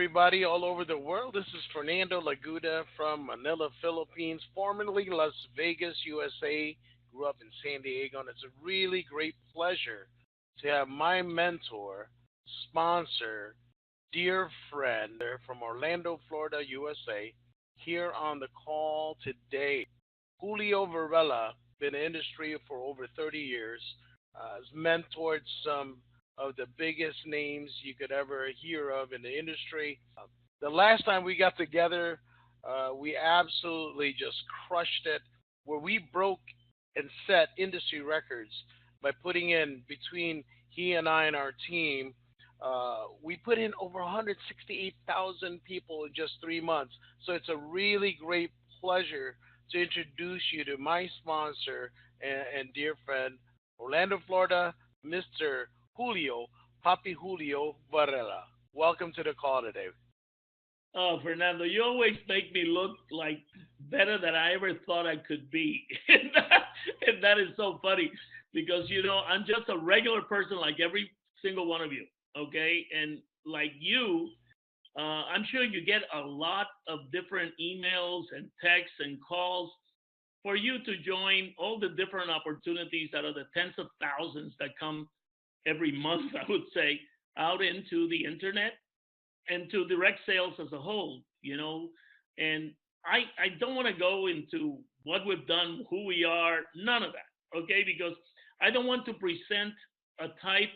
everybody all over the world. This is Fernando Laguda from Manila, Philippines, formerly Las Vegas, USA. Grew up in San Diego, and it's a really great pleasure to have my mentor, sponsor, dear friend from Orlando, Florida, USA, here on the call today. Julio Varela, been in the industry for over 30 years, has mentored some of the biggest names you could ever hear of in the industry. The last time we got together, we absolutely just crushed it, where we broke and set industry records by putting in between he and I and our team. We put in over 168,000 people in just 3 months. So it's a really great pleasure to introduce you to my sponsor and dear friend, Orlando, Florida, Mr. Julio, Papi Julio Varela. Welcome to the call today. Oh, Fernando, you always make me look like better than I ever thought I could be. And that is so funny because, I'm just a regular person like every single one of you. Okay. And like you, I'm sure you get a lot of different emails and texts and calls for you to join all the different opportunities out of the tens of thousands that come every month, I would say, out into the internet and to direct sales as a whole. And I don't want to go into what we've done, who we are, none of that, okay? Because I don't want to present a type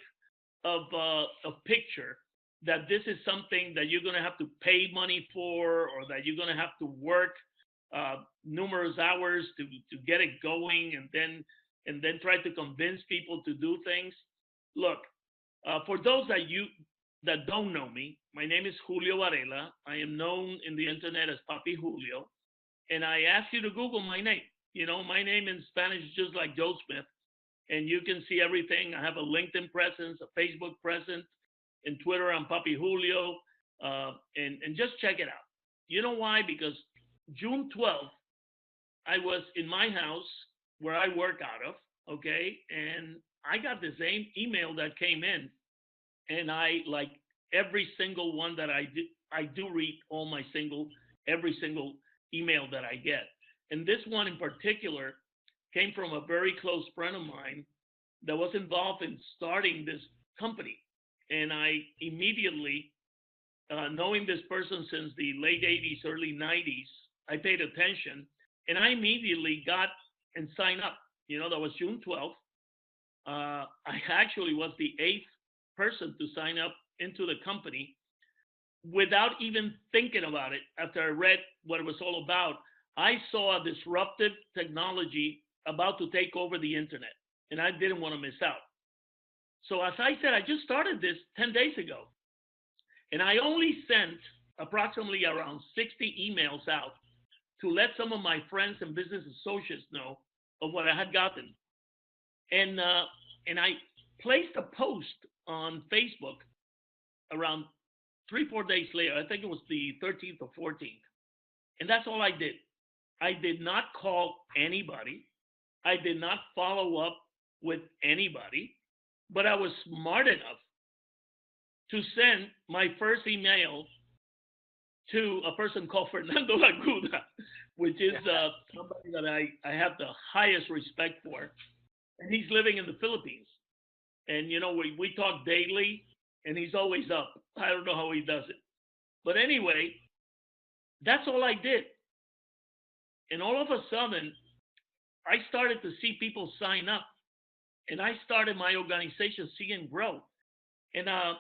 of a picture that this is something that you're going to have to pay money for or that you're going to have to work numerous hours to get it going and then try to convince people to do things. Look, for those that don't know me, my name is Julio Varela. I am known in the internet as Papi Julio, and I ask you to Google my name. My name in Spanish is just like Joe Smith, and you can see everything. I have a LinkedIn presence, a Facebook presence, in Twitter I'm Papi Julio, and just check it out. You know why? Because June 12th, I was in my house where I work out of, okay, and I got the same email that came in, and I like every single one that I do read every single email that I get. And this one in particular came from a very close friend of mine that was involved in starting this company. And I immediately, knowing this person since the late 80s, early 90s, I paid attention and I immediately got and signed up. That was June 12th. I actually was the eighth person to sign up into the company without even thinking about it. After I read what it was all about, I saw a disruptive technology about to take over the internet, and I didn't want to miss out. So as I said, I just started this 10 days ago, and I only sent approximately around 60 emails out to let some of my friends and business associates know of what I had gotten. And I placed a post on Facebook around 3-4 days later. I think it was the 13th or 14th, and that's all I did. I did not call anybody. I did not follow up with anybody, but I was smart enough to send my first email to a person called Fernando Laguda, which is somebody that I have the highest respect for. And he's living in the Philippines. And, we talk daily, and he's always up. I don't know how he does it. But anyway, that's all I did. And all of a sudden, I started to see people sign up. And I started my organization seeing growth. And I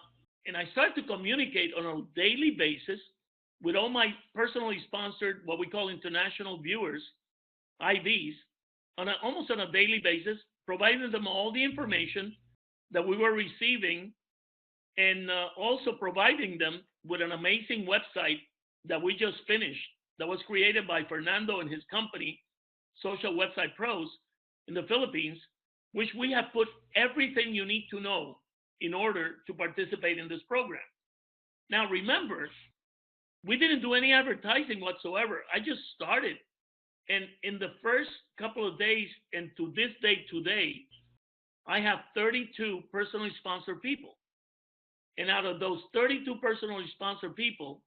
started to communicate on a daily basis with all my personally sponsored, what we call international viewers, IVs, almost on a daily basis, providing them all the information that we were receiving and also providing them with an amazing website that we just finished that was created by Fernando and his company, Social Website Pros, in the Philippines, which we have put everything you need to know in order to participate in this program. Now, remember, we didn't do any advertising whatsoever. I just started. And in the first couple of days, and to this day today, I have 32 personally sponsored people. And out of those 32 personally sponsored people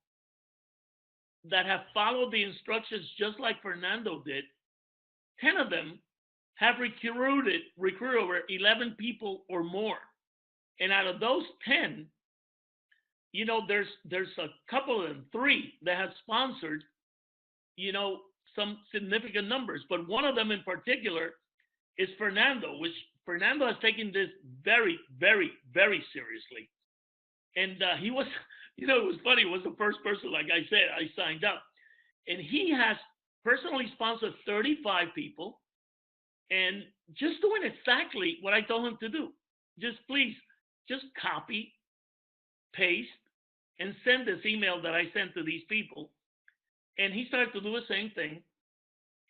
that have followed the instructions just like Fernando did, 10 of them have recruited over 11 people or more. And out of those 10, there's a couple of them, 3 that have sponsored, some significant numbers. But one of them in particular is Fernando, which Fernando has taken this very, very, very seriously. And he was, it was funny. He was the first person, like I said, I signed up. And he has personally sponsored 35 people and just doing exactly what I told him to do. Just copy, paste, and send this email that I sent to these people. And he started to do the same thing.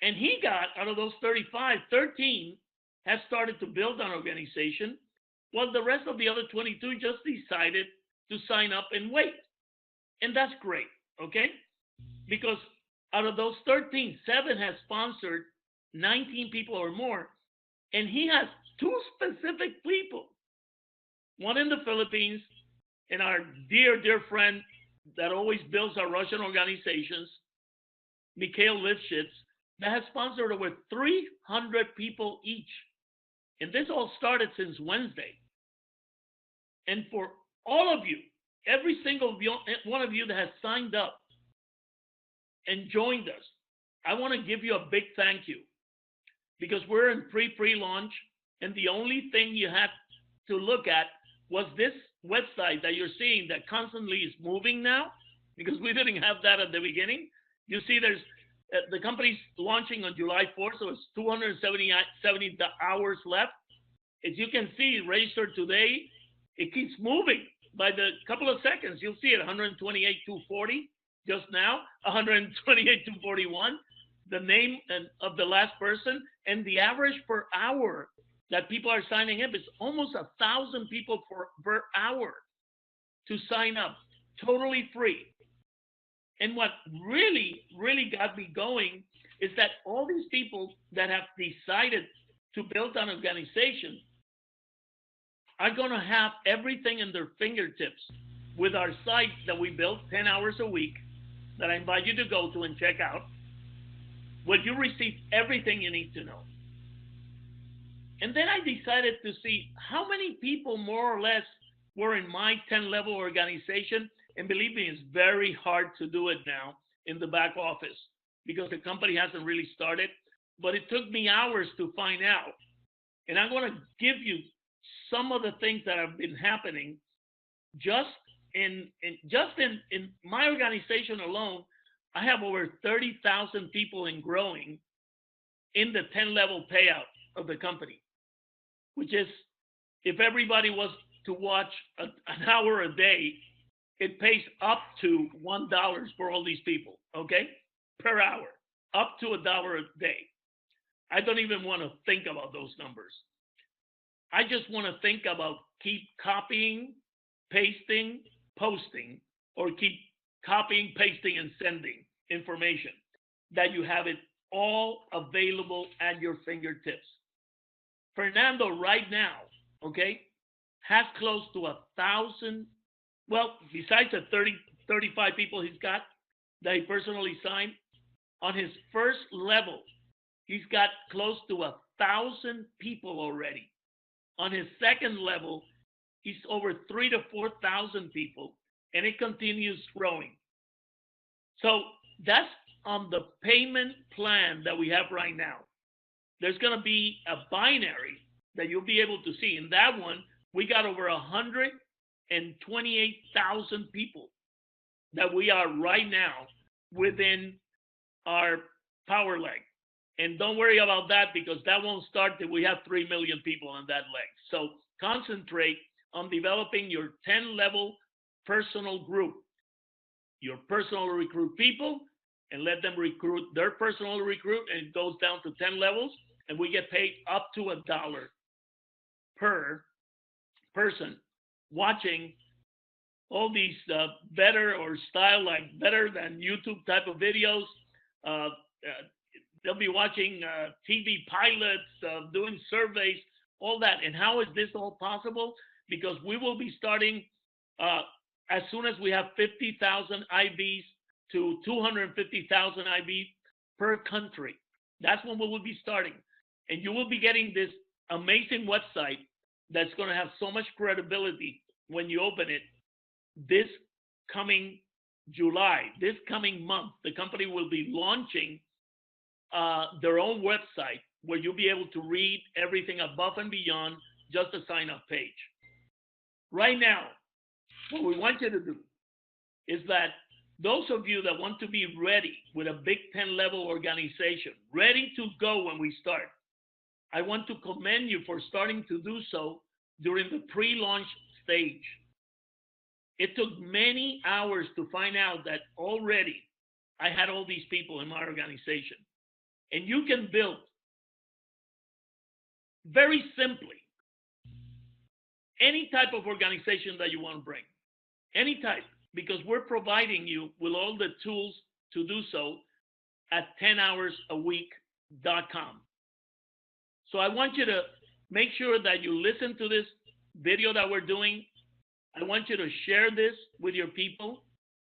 And he got, out of those 35, 13 have started to build an organization, while the rest of the other 22 just decided to sign up and wait. And that's great, okay? Because out of those 13, 7 has sponsored 19 people or more, and he has 2 specific people. One in the Philippines, and our dear, dear friend that always builds our Russian organizations, Mikhail Lifshitz, that has sponsored over 300 people each. And this all started since Wednesday. And for all of you, every single one of you that has signed up and joined us, I want to give you a big thank you, because we're in pre-launch, and the only thing you had to look at was this website that you're seeing that constantly is moving now, because we didn't have that at the beginning. You see, there's the company's launching on July 4th, so it's 270 hours left. As you can see, registered today, it keeps moving. By the couple of seconds, you'll see it, 128,240 just now, 128,241, the name of the last person, and the average per hour that people are signing up is almost 1,000 people per hour to sign up, totally free. And what really, really got me going is that all these people that have decided to build an organization are going to have everything in their fingertips with our site that we built 10 hours a week, that I invite you to go to and check out, where you receive everything you need to know. And then I decided to see how many people more or less were in my 10-level organization. And believe me, it's very hard to do it now in the back office because the company hasn't really started. But it took me hours to find out. And I'm going to give you some of the things that have been happening just in my organization alone. I have over 30,000 people and growing in the 10-level payout of the company, which is, if everybody was to watch an hour a day, it pays up to $1 for all these people, okay, per hour, up to $1 a day. I don't even want to think about those numbers. I just want to think about keep copying, pasting, posting, or keep copying, pasting, and sending information, that you have it all available at your fingertips. Fernando right now, okay, has close to 1,000, well, besides the 35 people he's got that he personally signed, on his first level, he's got close to 1,000 people already. On his second level, he's over 3,000 to 4,000 people, and it continues growing. So that's on the payment plan that we have right now. There's going to be a binary that you'll be able to see. In that one, we got over 128,000 people that we are right now within our power leg. And don't worry about that, because that won't start till we have 3 million people on that leg. So concentrate on developing your 10-level personal group, your personal recruit people, and let them recruit their personal recruit, and it goes down to 10 levels, and we get paid up to $1 per person watching all these better or style like better than YouTube type of videos. They'll be watching TV pilots, doing surveys, all that. And how is this all possible? Because we will be starting uh, as soon as we have 50,000 IBs to 250,000 IBs per country. That's when we will be starting. And you will be getting this amazing website that's going to have so much credibility when you open it this coming July, this coming month. The company will be launching their own website where you'll be able to read everything above and beyond just a sign up page. Right now, what we want you to do is that those of you that want to be ready with a Big Ten level organization, ready to go when we start, I want to commend you for starting to do so during the pre-launch stage. It took many hours to find out that already I had all these people in my organization. And you can build very simply any type of organization that you want to bring, any type, because we're providing you with all the tools to do so at 10hoursAweek.com. So I want you to make sure that you listen to this video that we're doing. I want you to share this with your people.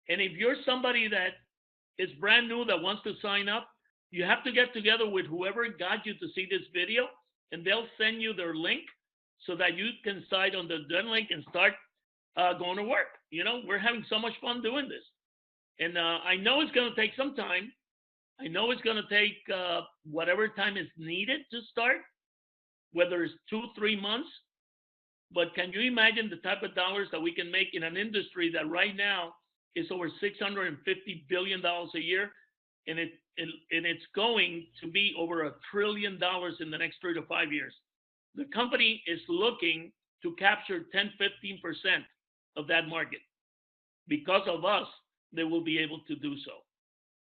And if you're somebody that is brand new that wants to sign up, you have to get together with whoever got you to see this video, and they'll send you their link so that you can sign on the link and start going to work. You know, we're having so much fun doing this. And I know it's going to take some time. I know it's going to take whatever time is needed to start, whether it's 2-3 months. But can you imagine the type of dollars that we can make in an industry that right now is over $650 billion a year, and it's going to be over $1 trillion in the next 3 to 5 years? The company is looking to capture 10-15% of that market. Because of us, they will be able to do so.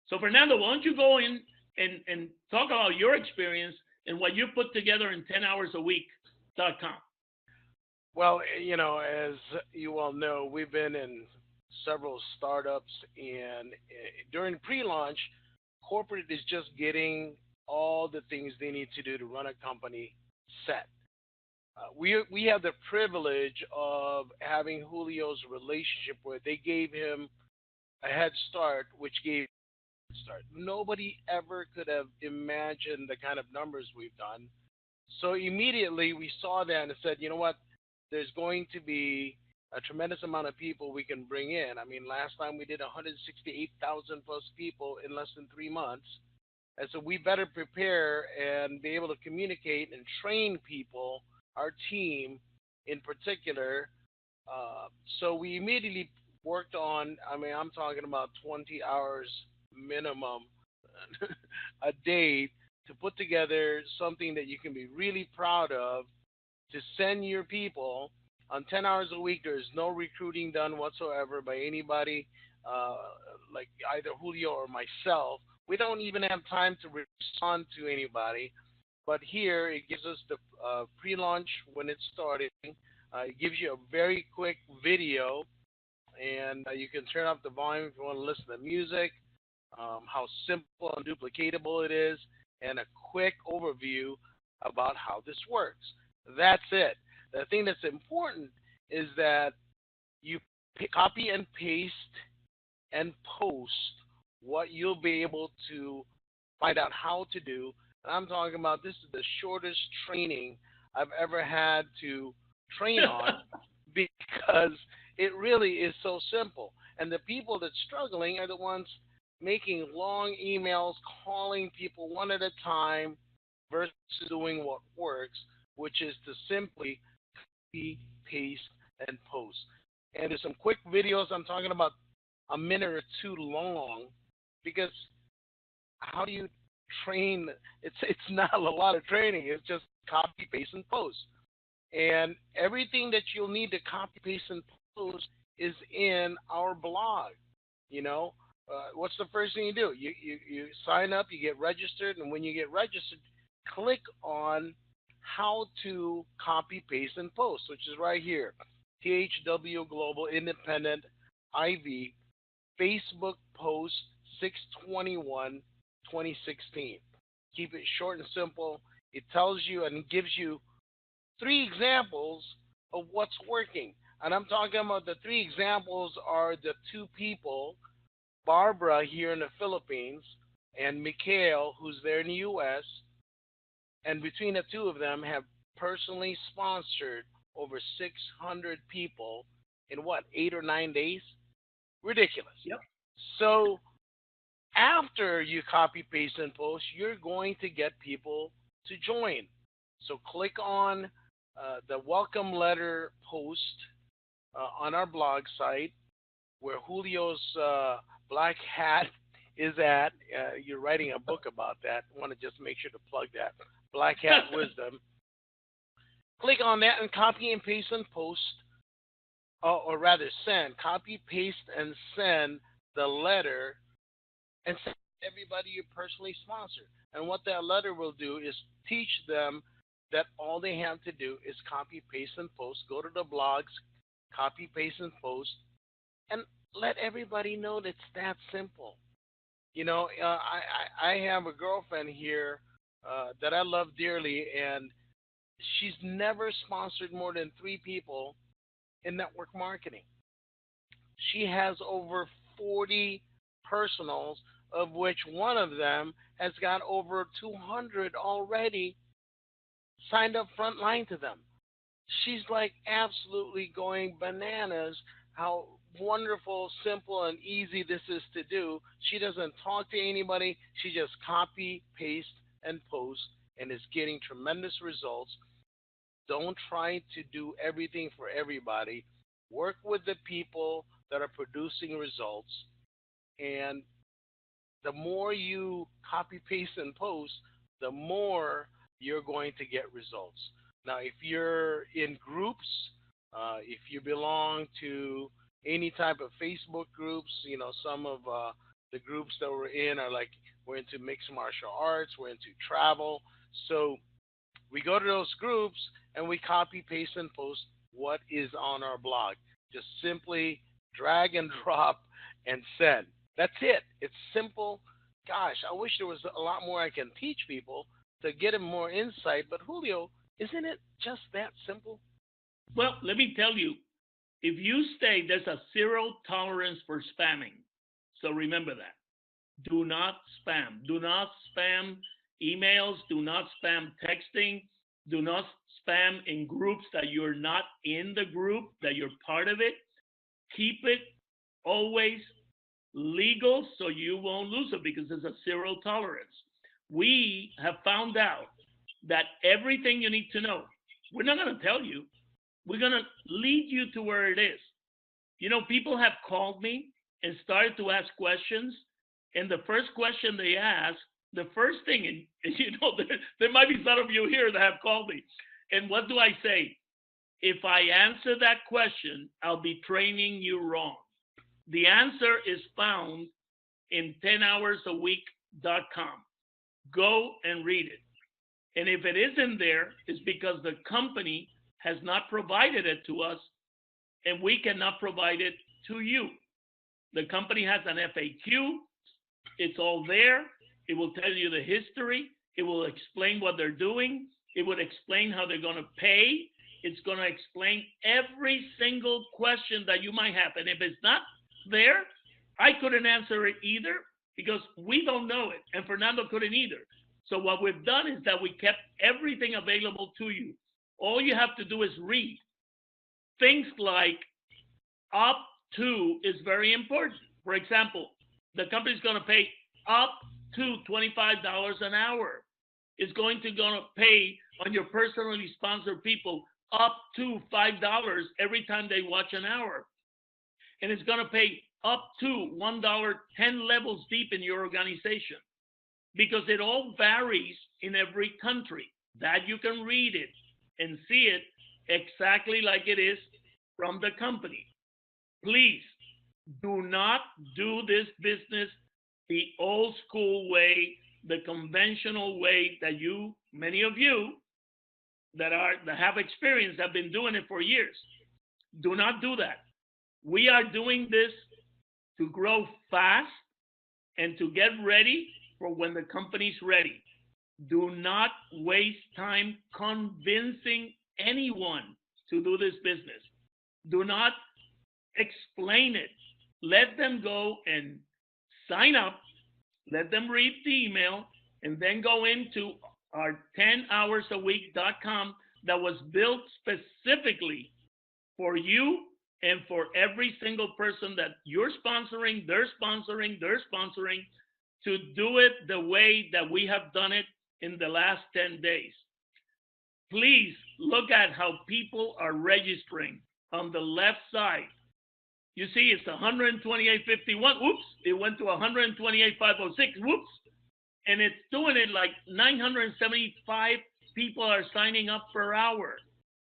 So Fernando, why don't you go in and talk about your experience and what you put together in 10hoursAweek.com. Well, you know, as you all know, we've been in several startups, and during pre-launch, corporate is just getting all the things they need to do to run a company set. We have the privilege of having Julio's relationship where they gave him a head start, which gave start. Nobody ever could have imagined the kind of numbers we've done. So immediately we saw that and said, you know what? There's going to be a tremendous amount of people we can bring in. I mean, last time we did 168,000 plus people in less than 3 months. And so we better prepare and be able to communicate and train people, our team in particular. So we immediately worked on, I mean, I'm talking about 20 hours minimum a day to put together something that you can be really proud of, to send your people on 10 hours a week. There's no recruiting done whatsoever by anybody, like either Julio or myself. We don't even have time to respond to anybody. But here it gives us the pre-launch when it's starting. It gives you a very quick video, and you can turn up the volume if you want to listen to music, how simple and duplicatable it is, and a quick overview about how this works. That's it. The thing that's important is that you copy and paste and post what you'll be able to find out how to do. And I'm talking about, this is the shortest training I've ever had to train on because it really is so simple. And the people that's struggling are the ones making long emails, calling people one at a time versus doing what works, which is to simply copy, paste, and post. And there's some quick videos. I'm talking about a minute or two long, because how do you train? It's not a lot of training. It's just copy, paste, and post. And everything that you'll need to copy, paste, and post is in our blog. You know, what's the first thing you do? You sign up, you get registered, and when you get registered, click on how to copy, paste, and post, which is right here. THW Global Independent IV Facebook post 6/21/2016. Keep it short and simple. It tells you and gives you 3 examples of what's working. And I'm talking about the three examples are the two people, Barbara here in the Philippines and Mikhail, who's there in the U.S. And between the two of them have personally sponsored over 600 people in what, 8 or 9 days? Ridiculous. Yep. So after you copy, paste, and post, you're going to get people to join. So click on the welcome letter post on our blog site where Julio's black hat is at. You're writing a book about that. I want to just make sure to plug that. Black Hat Wisdom. Click on that and copy and paste and post, or rather send, copy, paste, and send the letter and send everybody you personally sponsor. And what that letter will do is teach them that all they have to do is copy, paste, and post. Go to the blogs, copy, paste, and post, and let everybody know that it's that simple. You know, I have a girlfriend here that I love dearly, and she's never sponsored more than 3 people in network marketing. She has over 40 personals, of which one of them has got over 200 already signed up front line to them. She's like absolutely going bananas how wonderful, simple, and easy this is to do. She doesn't talk to anybody. She just copy, paste, and post and is getting tremendous results. Don't try to do everything for everybody. Work with the people that are producing results. And the more you copy, paste, and post, the more you're going to get results. Now, if you're in groups, if you belong to any type of Facebook groups, you know, some of the groups that we're in are like, we're into mixed martial arts, we're into travel. So we go to those groups and we copy, paste, and post what is on our blog. Just simply drag and drop and send. That's it. It's simple. Gosh, I wish there was a lot more I can teach people to get them more insight. But Julio, isn't it just that simple? Well, let me tell you, if you stay, there's a zero tolerance for spamming. So remember that. Do not spam. Do not spam emails. Do not spam texting. Do not spam in groups that you're not in the group, that you're part of it. Keep it always legal so you won't lose it because there's a zero tolerance. We have found out that everything you need to know, we're not going to tell you. We're going to lead you to where it is. You know, people have called me and started to ask questions. And the first question they ask, the first thing, and you know, there might be some of you here that have called me. And what do I say? If I answer that question, I'll be training you wrong. The answer is found in 10hoursAweek.com. Go and read it. And if it isn't there, it's because the company has not provided it to us and we cannot provide it to you. The company has an FAQ. It's all there. It will tell you the history. It will explain what they're doing. It will explain how they're going to pay. It's going to explain every single question that you might have. And if it's not there, I couldn't answer it either because we don't know it. And Fernando couldn't either. So what we've done is that we kept everything available to you. All you have to do is read. Things like up to is very important. For example, the company's going to pay up to $25 an hour. It's going to pay on your personally sponsored people up to $5 every time they watch an hour. And it's going to pay up to $1 10 levels deep in your organization because it all varies in every country. That you can read it and see it exactly like it is from the company. Please do not do this business the old school way, the conventional way that many of you that have experience have been doing it for years. Do not do that. We are doing this to grow fast and to get ready for when the company's ready. Do not waste time convincing anyone to do this business. Do not explain it. Let them go and sign up. Let them read the email and then go into our 10hoursAweek.com that was built specifically for you and for every single person that you're sponsoring, they're sponsoring to do it the way that we have done it in the last 10 days. Please look at how people are registering on the left side. You see, it's 128.51. Whoops, it went to 128.506. Whoops. And it's doing it like 975 people are signing up per hour.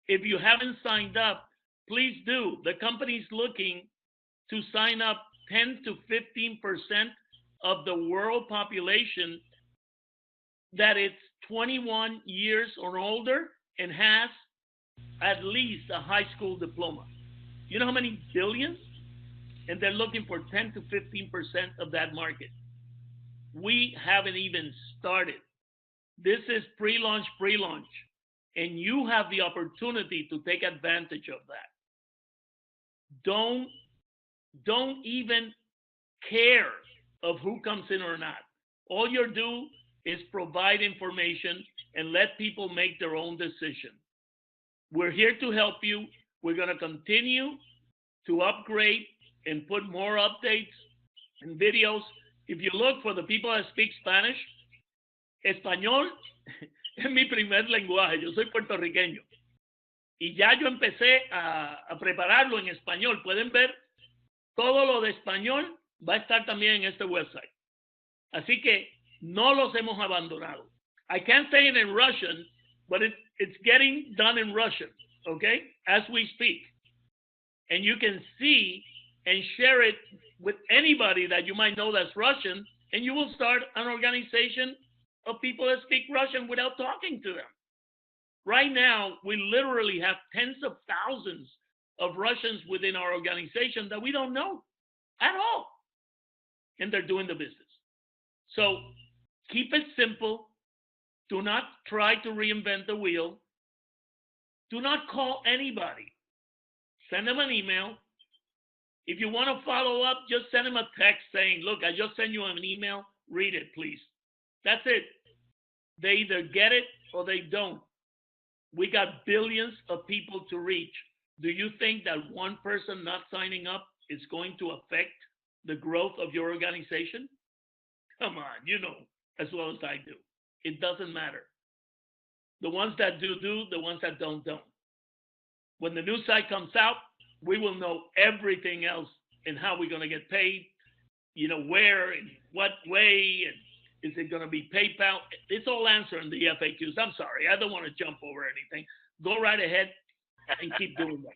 If you haven't signed up, please do. The company's looking to sign up 10 to 15% of the world population that is 21 years or older and has at least a high school diploma. You know how many billions? And they're looking for 10 to 15% of that market. We haven't even started. This is pre-launch, and you have the opportunity to take advantage of that. Don't even care of who comes in or not. All you do is provide information and let people make their own decision. We're here to help you. We're going to continue to upgrade and put more updates and videos. If you look for the people that speak Spanish, español es mi primer lenguaje. Yo soy puertorriqueño. Y ya yo empecé a prepararlo en español. Pueden ver, todo lo de español va a estar también en este website. Así que no los hemos abandonado. I can't say it in Russian, but it's getting done in Russian, okay, as we speak. And you can see and share it with anybody that you might know that's Russian, and you will start an organization of people that speak Russian without talking to them. Right now, we literally have tens of thousands of Russians within our organization that we don't know at all, and they're doing the business. So keep it simple. Do not try to reinvent the wheel. Do not call anybody. Send them an email. If you want to follow up, just send them a text saying, look, I just sent you an email. Read it, please. That's it. They either get it or they don't. We got billions of people to reach. Do you think that one person not signing up is going to affect the growth of your organization? Come on, you know as well as I do. It doesn't matter. The ones that do, the ones that don't. When the new site comes out, we will know everything else and how we're going to get paid, you know, where and what way, and is it going to be PayPal? It's all answered in the FAQs. I'm sorry, I don't want to jump over anything. Go right ahead and keep doing that.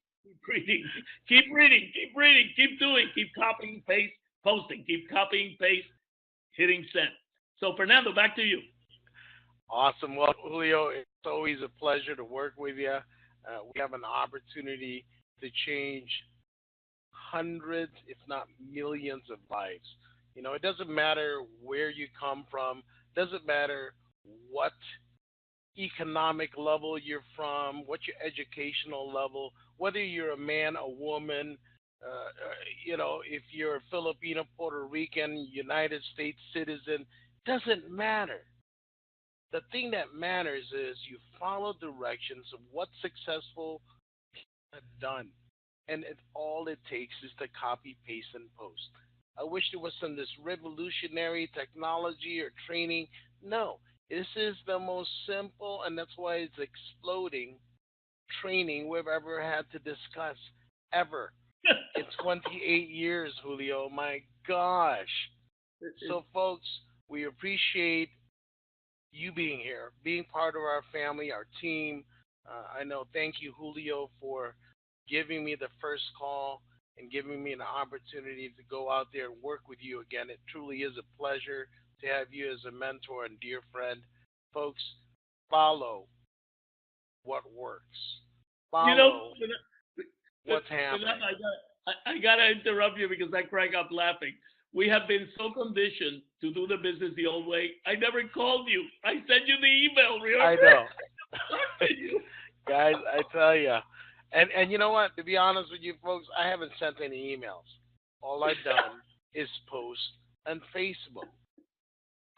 Keep reading, keep doing, keep copying, paste, posting, keep copying, paste, hitting send. So, Fernando, back to you. Awesome. Well, Julio, it's always a pleasure to work with you. We have an opportunity to change hundreds, if not millions of lives. You know, it doesn't matter where you come from, doesn't matter what economic level you're from, what your educational level, whether you're a man, a woman, you know, if you're a Filipino, Puerto Rican, United States citizen, doesn't matter. The thing that matters is you follow directions of what successful people have done. And all it takes is to copy, paste, and post. I wish there was some this revolutionary technology or training. No, this is the most simple, and that's why it's exploding training we've ever had to discuss ever in 28 years, Julio. My gosh. So, folks, we appreciate you being here, being part of our family, our team. I know, thank you, Julio, for giving me the first call and giving me an opportunity to go out there and work with you again. It truly is a pleasure to have you as a mentor and dear friend. Folks, follow what works. Follow what's happening. I gotta interrupt you because I crack up laughing. We have been so conditioned to do the business the old way. I never called you. I sent you the email, remember? I know. Guys, I tell you. And you know what? To be honest with you folks, I haven't sent any emails. All I've done is post on Facebook.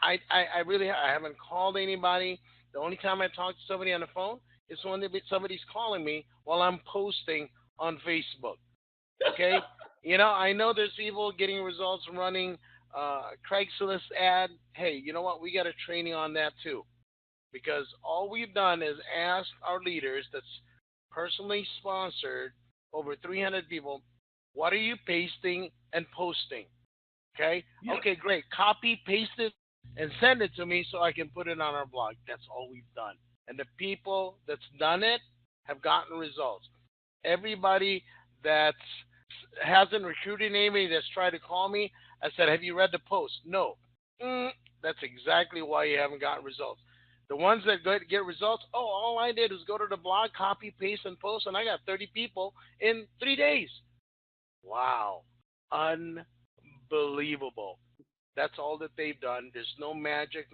I really I haven't called anybody. The only time I talk to somebody on the phone is when somebody's calling me while I'm posting on Facebook. Okay, I know there's people getting results from running Craigslist ad. Hey, you know what? We got a training on that too, because all we've done is asked our leaders that's personally sponsored over 300 people, what are you pasting and posting? Okay, Yep. okay, great. Copy, paste it, and send it to me so I can put it on our blog. That's all we've done. And the people that's done it have gotten results. Everybody that hasn't recruited anybody that's tried to call me, I said, have you read the post? No. That's exactly why you haven't gotten results. The ones that get results, all I did is go to the blog, copy, paste, and post, and I got 30 people in 3 days. Wow. Unbelievable. That's all that they've done. There's no magic.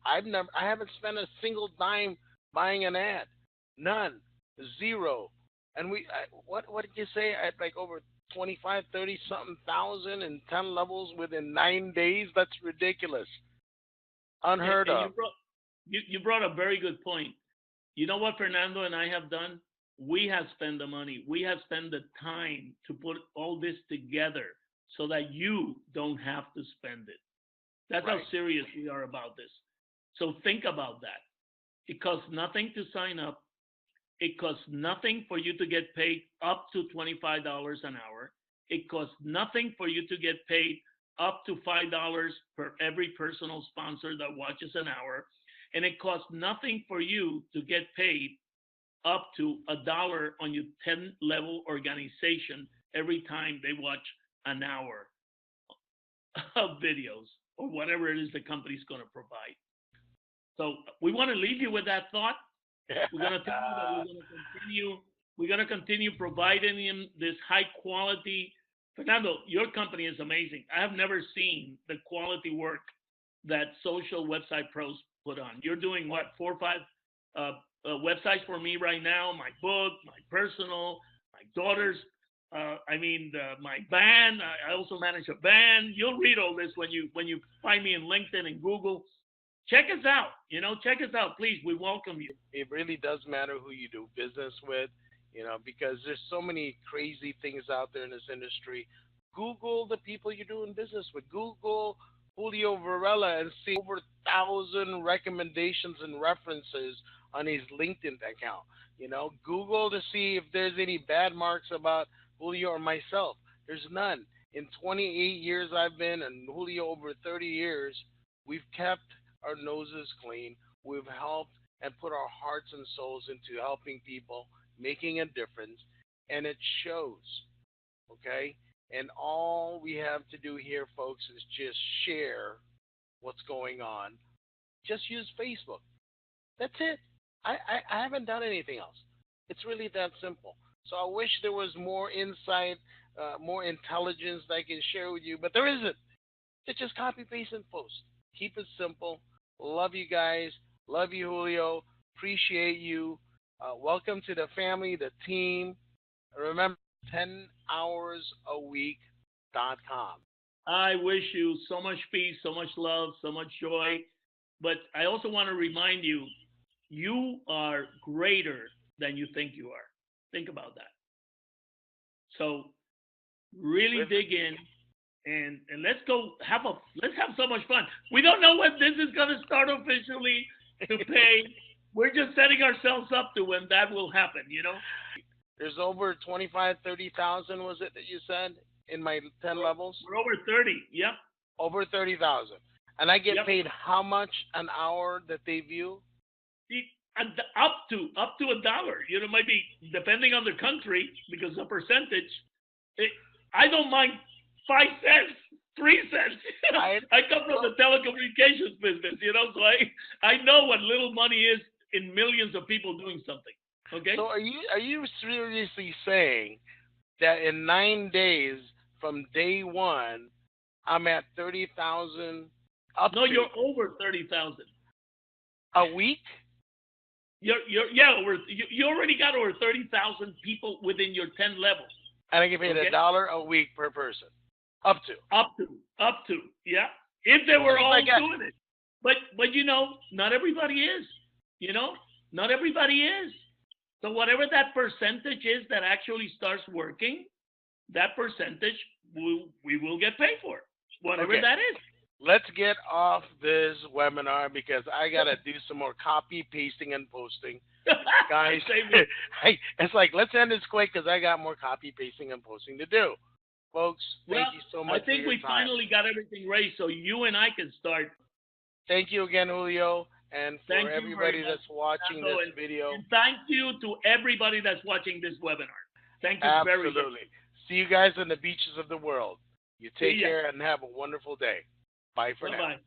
I haven't spent a single dime buying an ad. None. Zero. And what did you say? I had like over 25, 30 something thousand and 10 levels within 9 days. That's ridiculous. Unheard And of. you brought a very good point. You know what Fernando and I have done? We have spent the money. We have spent the time to put all this together so that you don't have to spend it. That's Right. how serious we are about this. So think about that. It costs nothing to sign up. It costs nothing for you to get paid up to $25 an hour. It costs nothing for you to get paid up to $5 per every personal sponsor that watches an hour. And it costs nothing for you to get paid up to $1 on your 10 level organization every time they watch an hour of videos or whatever it is the company's going to provide. So we want to leave you with that thought. We're going to tell you that we're going to continue providing him this high quality. Fernando, your company is amazing. I have never seen the quality work that social website pros put on. You're doing what, 4 or 5 websites for me right now? My book, my personal, my daughter's. My band. I also manage a band. You'll read all this when you find me in LinkedIn and Google. Check us out. Check us out, please. We welcome you. It really does matter who you do business with, because there's so many crazy things out there in this industry. Google the people you're doing business with. Google Julio Varela and see over 1,000 recommendations and references on his LinkedIn account. Google to see if there's any bad marks about Julio or myself. There's none. In 28 years I've been, and Julio over 30 years, we've kept our noses clean. We've helped and put our hearts and souls into helping people, making a difference, and it shows. Okay? And all we have to do here, folks, is just share what's going on. Just use Facebook. That's it. I haven't done anything else. It's really that simple. So I wish there was more insight, more intelligence that I can share with you, but there isn't. It's just copy, paste, and post. Keep it simple. Love you guys. Love you, Julio. Appreciate you. Welcome to the family, the team. Remember, 10hoursAweek.com. I wish you so much peace, so much love, so much joy. But I also want to remind you, you are greater than you think you are. Think about that. So really dig in and let's have so much fun. We don't know when this is going to start officially to pay. We're just setting ourselves up to when that will happen, There's over 25, 30,000, was it that you said, in my 10 levels? We're over 30, yep. Over 30,000. And I get paid how much an hour that they view? Up to $1. Maybe depending on the country, because the percentage. I don't mind 5 cents, 3 cents. I come from the telecommunications business, so I know what little money is in millions of people doing something. Okay. So are you seriously saying that in 9 days from day one, I'm at 30,000? No, you're over 30,000 a week. You already got over 30,000 people within your 10 levels. And I get paid $1 a week per person. Up to, yeah. If they were all like doing it. But not everybody is. Not everybody is. So whatever that percentage is that actually starts working, that percentage we will get paid for. Whatever that is. Let's get off this webinar because I got to do some more copy, pasting, and posting. Guys, it's like, let's end this quick because I got more copy, pasting, and posting to do. Folks, thank you so much. I think we finally got everything ready so you and I can start. Thank you again, Julio. And for everybody that's watching this video. And thank you to everybody that's watching this webinar. Thank you very much. Absolutely. See you guys on the beaches of the world. You take care and have a wonderful day. Bye for now. Bye-bye.